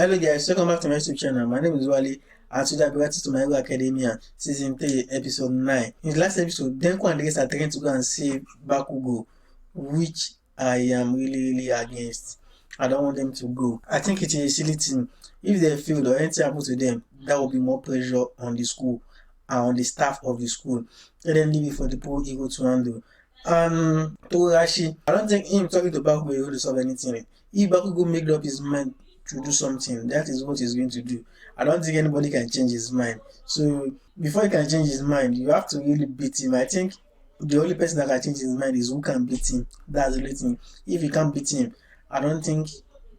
Hello guys, welcome back to my YouTube channel. My name is Wale and today I'll be reacting to My Hero Academia Season 3 Episode 9. In the last episode, Denko and Grace are trying to go and save Bakugo, which I am really against. I don't want them to go. I think it is a silly thing. If they fail or anything happens to them, that will be more pressure on the school and on the staff of the school. Let them leave it for the poor ego to handle. Togashi, I don't think him talking to Bakugo will solve anything. If Bakugo made up his mind to do something, that is what he's going to do. I don't think anybody can change his mind. So before he can change his mind, you have to really beat him. I think the only person that can change his mind is who can beat him. That's the only thing. If you can't beat him, I don't think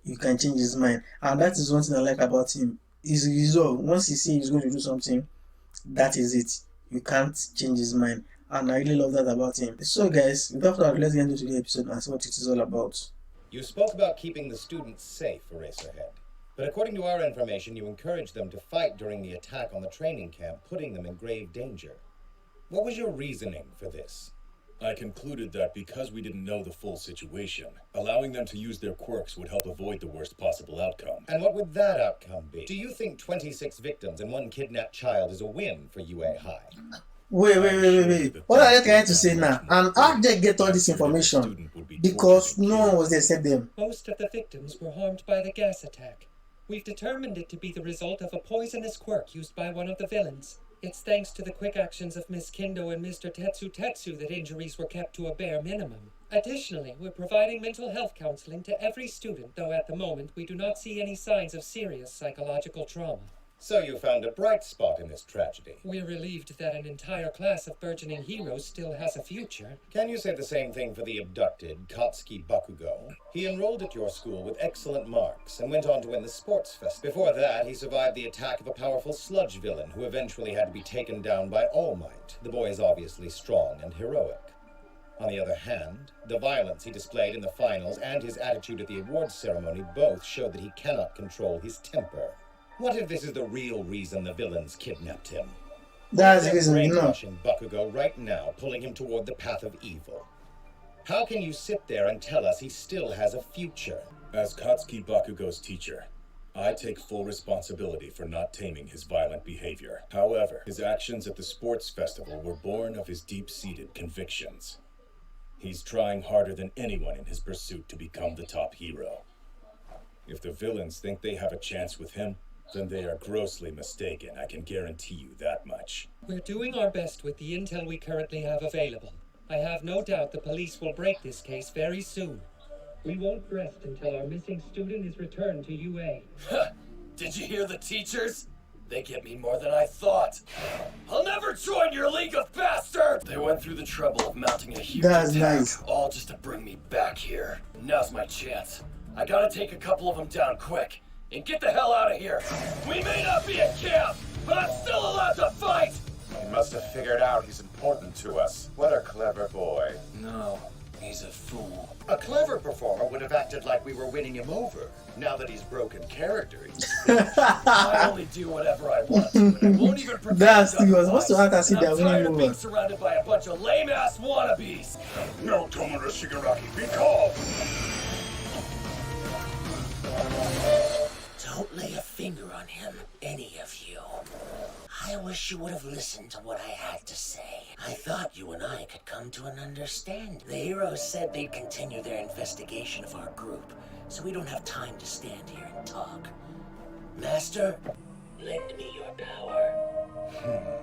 you can change his mind. And that is one thing I like about him. His resolve. Once he says he's going to do something, that is it. You can't change his mind. And I really love that about him. So guys, without further ado, let's get into the episode and see what it is all about. You spoke about keeping the students safe, Eraserhead. But according to our information, you encouraged them to fight during the attack on the training camp, putting them in grave danger. What was your reasoning for this? I concluded that because we didn't know the full situation, allowing them to use their quirks would help avoid the worst possible outcome. And what would that outcome be? Do you think 26 victims and one kidnapped child is a win for UA High? Wait. What are you trying to say now? And how did they get all this information? Because no one was there except them. Most of the victims were harmed by the gas attack. We've determined it to be the result of a poisonous quirk used by one of the villains. It's thanks to the quick actions of Miss Kindo and Mr. Tetsu that injuries were kept to a bare minimum. Additionally, we're providing mental health counseling to every student, though at the moment we do not see any signs of serious psychological trauma. So you found a bright spot in this tragedy. We're relieved that an entire class of burgeoning heroes still has a future. Can you say the same thing for the abducted Katsuki Bakugo? He enrolled at your school with excellent marks and went on to win the sports fest. Before that, he survived the attack of a powerful sludge villain who eventually had to be taken down by All Might. The boy is obviously strong and heroic. On the other hand, the violence he displayed in the finals and his attitude at the awards ceremony both show that he cannot control his temper. What if this is the real reason the villains kidnapped him? That's the reason, brainwashing Bakugo right now, pulling him toward the path of evil. How can you sit there and tell us he still has a future? As Katsuki Bakugo's teacher, I take full responsibility for not taming his violent behavior. However, his actions at the sports festival were born of his deep-seated convictions. He's trying harder than anyone in his pursuit to become the top hero. If the villains think they have a chance with him, then they are grossly mistaken, I can guarantee you that much. We're doing our best with the intel we currently have available. I have no doubt the police will break this case very soon. We won't rest until our missing student is returned to UA. Did you hear the teachers? They get me more than I thought. I'll never join your league of bastards! They went through the trouble of mounting a huge That's attack, nice. all just to bring me back here. Now's my chance. I gotta take a couple of them down quick. And get the hell out of here! We may not be at camp, but I'm still allowed to fight! He must have figured out he's important to us. What a clever boy. No, he's a fool. A clever performer would have acted like we were winning him over. Now that he's broken character, I only do whatever I want to, and I won't even pretend That's otherwise. he was supposed to act as if they're I'm winning tired of being over. surrounded by a bunch of lame-ass wannabes! No, Tomura Shigaraki, be calm! Don't lay a finger on him, any of you. I wish you would have listened to what I had to say. I thought you and I could come to an understanding. The heroes said they'd continue their investigation of our group, so we don't have time to stand here and talk. Master, lend me your power.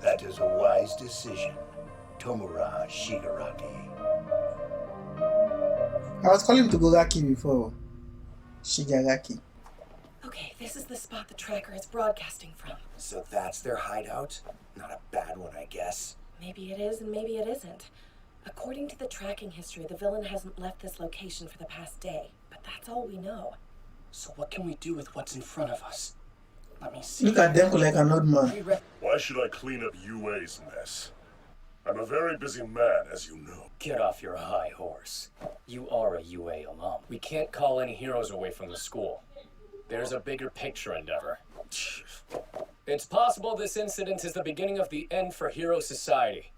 That is a wise decision, Tomura Shigaraki. I was calling him to Gogaki before. Shigaraki. Okay, this is the spot the tracker is broadcasting from. So that's their hideout? Not a bad one, I guess. Maybe it is and maybe it isn't. According to the tracking history, the villain hasn't left this location for the past day. But that's all we know. So what can we do with what's in front of us? Let me see. Look at Denko like an old man. Why should I clean up UA's mess? I'm a very busy man, as you know. Get off your high horse. You are a UA alum. We can't call any heroes away from the school. There's a bigger picture, Endeavor. It's possible this incident is the beginning of the end for Hero Society.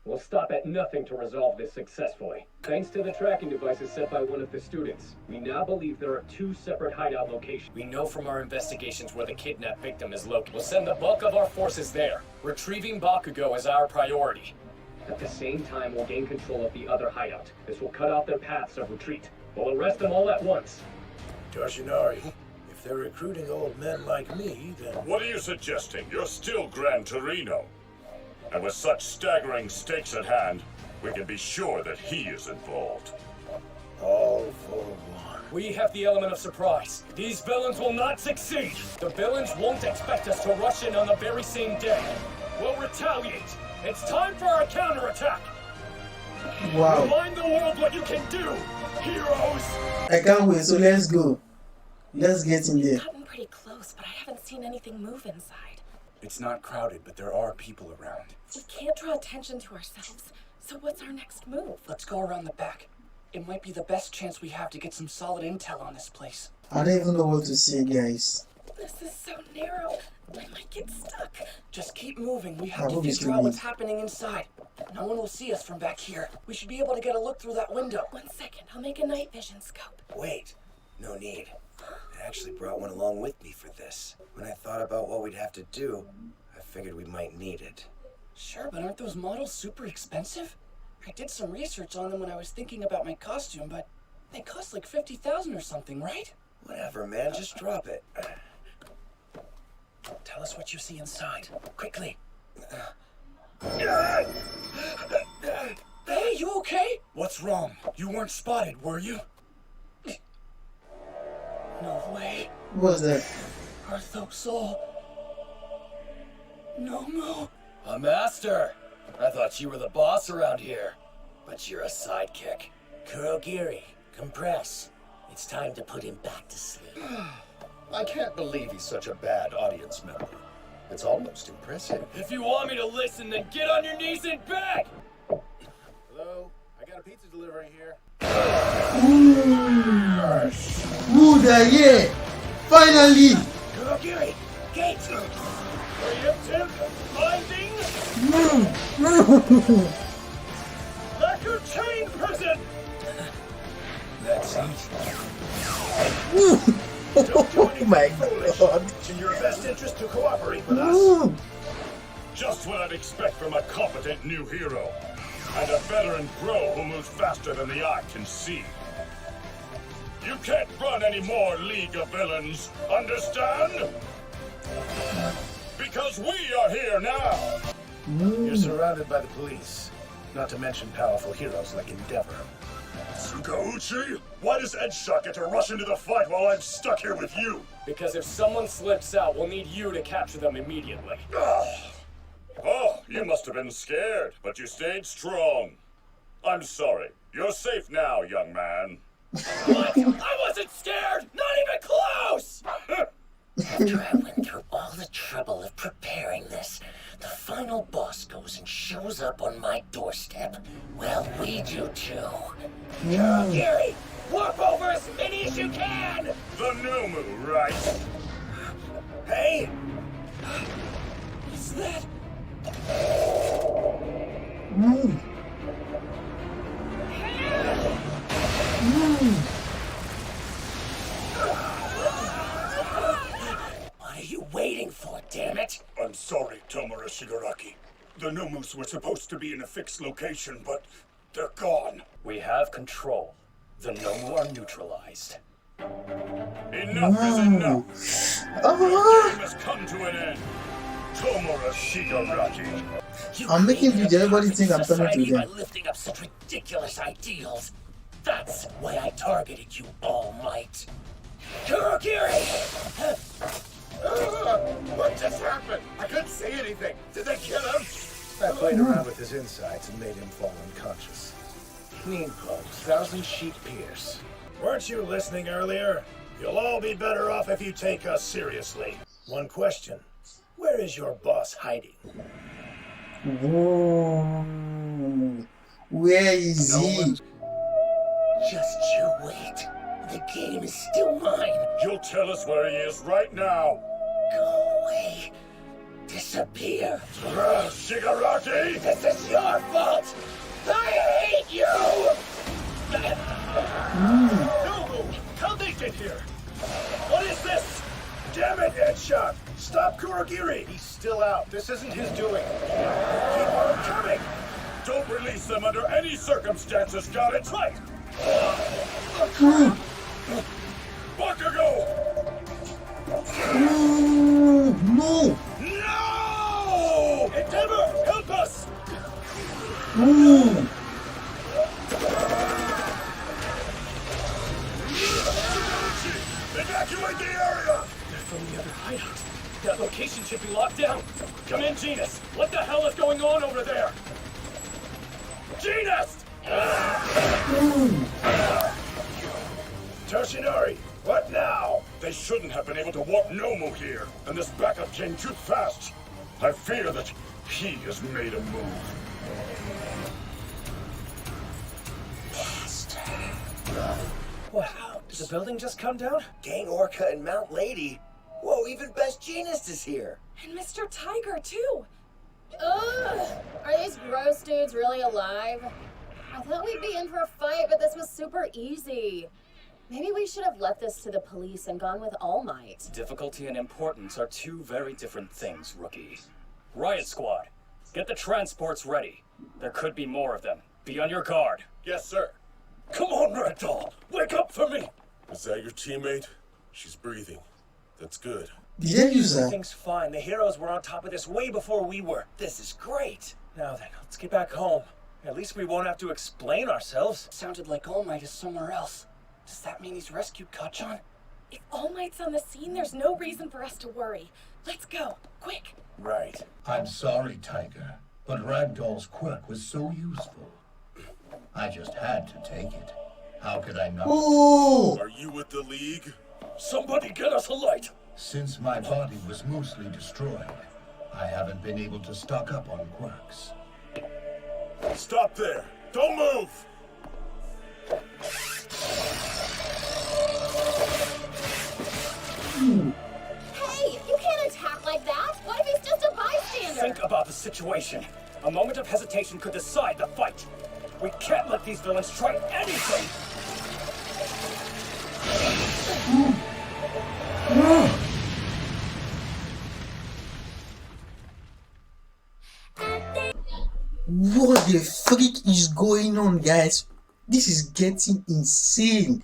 We'll stop at nothing to resolve this successfully. Thanks to the tracking devices set by one of the students, we now believe there are 2 separate hideout locations. We know from our investigations where the kidnapped victim is located. We'll send the bulk of our forces there. Retrieving Bakugo is our priority. At the same time, we'll gain control of the other hideout. This will cut off their paths of retreat. We'll arrest them all at once. Toshinari, if they're recruiting old men like me, then... What are you suggesting? You're still Gran Torino. And with such staggering stakes at hand, we can be sure that he is involved. All for one. We have the element of surprise. These villains will not succeed. The villains won't expect us to rush in on the very same day. We'll retaliate. It's time for our counterattack. Wow. Remind the world what you can do, heroes. I can't wait, so let's go. Let's get in there. We've gotten pretty close, but I haven't seen anything move inside. It's not crowded, but there are people around. We can't draw attention to ourselves. So what's our next move? Let's go around the back. It might be the best chance we have to get some solid intel on this place. I don't even know what to say, guys. This is so narrow. I might get stuck. Just keep moving. We have I to hope you figure can out what's leave. happening inside. No one will see us from back here. We should be able to get a look through that window. 1 second, I'll make a night vision scope. Wait, no need. I actually brought one along with me for this. When I thought about what we'd have to do, I figured we might need it. Sure, but aren't those models super expensive? I did some research on them when I was thinking about my costume, but they cost like 50,000 or something, right? Whatever, man, just drop it. Tell us what you see inside, quickly. Hey, you okay? What's wrong? You weren't spotted, were you? No way. What's that? Artho Soul. No. A master! I thought you were the boss around here. But you're a sidekick. Kurogiri, compress. It's time to put him back to sleep. I can't believe he's such a bad audience member. It's almost impressive. If you want me to listen, then get on your knees and beg! Hello? I got a pizza delivery here. Ooh, yeah! Finally! Kurogiri, gate! Preemptive binding Lacquer chain prison! That's it. Oh my god! It's in your best interest to cooperate with us. Ooh. Just what I'd expect from a competent new hero. And a veteran bro who moves faster than the eye can see. You can't run any more League of Villains, understand? Because we are here now! You're surrounded by the police, not to mention powerful heroes like Endeavor. Tsukauchi? Why does Edshot get to rush into the fight while I'm stuck here with you? Because if someone slips out, we'll need you to capture them immediately. Oh, you must have been scared, but you stayed strong. I'm sorry. You're safe now, young man. What? I wasn't scared! Not even close! After I went through all the trouble of preparing this, the final boss goes and shows up on my doorstep. Well, we do too. Kurogiri, warp over as many as you can! The Numu, right? Hey! Is that... What are you waiting for, damn it? I'm sorry, Tomura Shigaraki. The Numus were supposed to be in a fixed location, but they're gone. We have control. The Nomu are neutralized. Enough is enough. Your game has come to an end. Tomura Shigaraki. You I'm making created video, a everybody perfect think I'm turning to society them. by lifting up such ridiculous ideals. That's why I targeted you, All Might. Kurogiri! What just happened? I couldn't see anything. Did they kill him? I played around with his insides and made him fall unconscious. Clean clothes, 1,000 sheep pierce. Weren't you listening earlier? You'll all be better off if you take us seriously. One question. Where is your boss hiding? Whoa. Where is he? Just you wait. The game is still mine. You'll tell us where he is right now. Go away. disappear. Shigaraki! This is your fault! I hate you! No! How they get here? What is this? Damn it, Headshot! Stop Kurogiri! He's still out. This isn't his doing. Keep on coming! Don't release them under any circumstances, got it? Right! Bakugo! No! No! Endeavor, help us! No! Evacuate the area! They're from the other hideout. That location should be locked down. Come in, Genus. What the hell is going on over there? Genus! Toshinori, what now? They shouldn't have been able to warp Nomu here, and this backup came too fast. I fear that he has made a move. Wow, did the building just come down? Gang Orca and Mount Lady. Whoa, even Best Jeanist is here. And Mr. Tiger, too. Ugh! Are these gross dudes really alive? I thought we'd be in for a fight, but this was super easy. Maybe we should have left this to the police and gone with All Might. Difficulty and importance are two very different things, rookie. Riot Squad, get the transports ready. There could be more of them. Be on your guard. Yes, sir. Come on, Ragdoll! Wake up for me! Is that your teammate? She's breathing. That's good. Did they use that? Everything's fine. The heroes were on top of this way before we were. This is great. Now then, let's get back home. At least we won't have to explain ourselves. Sounded like All Might is somewhere else. Does that mean he's rescued Kacchan? If All Might's on the scene, there's no reason for us to worry. Let's go, quick. Right. I'm sorry, Tiger, but Ragdoll's quirk was so useful. I just had to take it. How could I not? Oh! Are you with the League? Somebody get us a light! Since my body was mostly destroyed, I haven't been able to stock up on quirks. Stop there! Don't move! Hey, you can't attack like that! What if he's just a bystander? Think about the situation. A moment of hesitation could decide the fight. We can't let these villains try anything! What the freak is going on, guys? This is getting insane.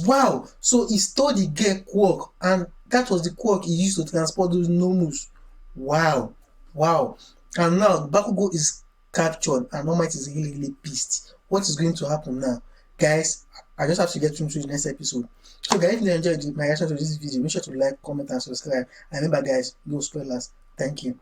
Wow, so he stole the girl quirk, and that was the quirk he used to transport those Nomus. Wow, wow. And now Bakugo is captured and All Might is really pissed. What is going to happen now? Guys, I just have to get into the next episode. So guys, if you enjoyed my reaction to this video, make sure to like, comment and subscribe. And remember guys, no spoilers. Thank you.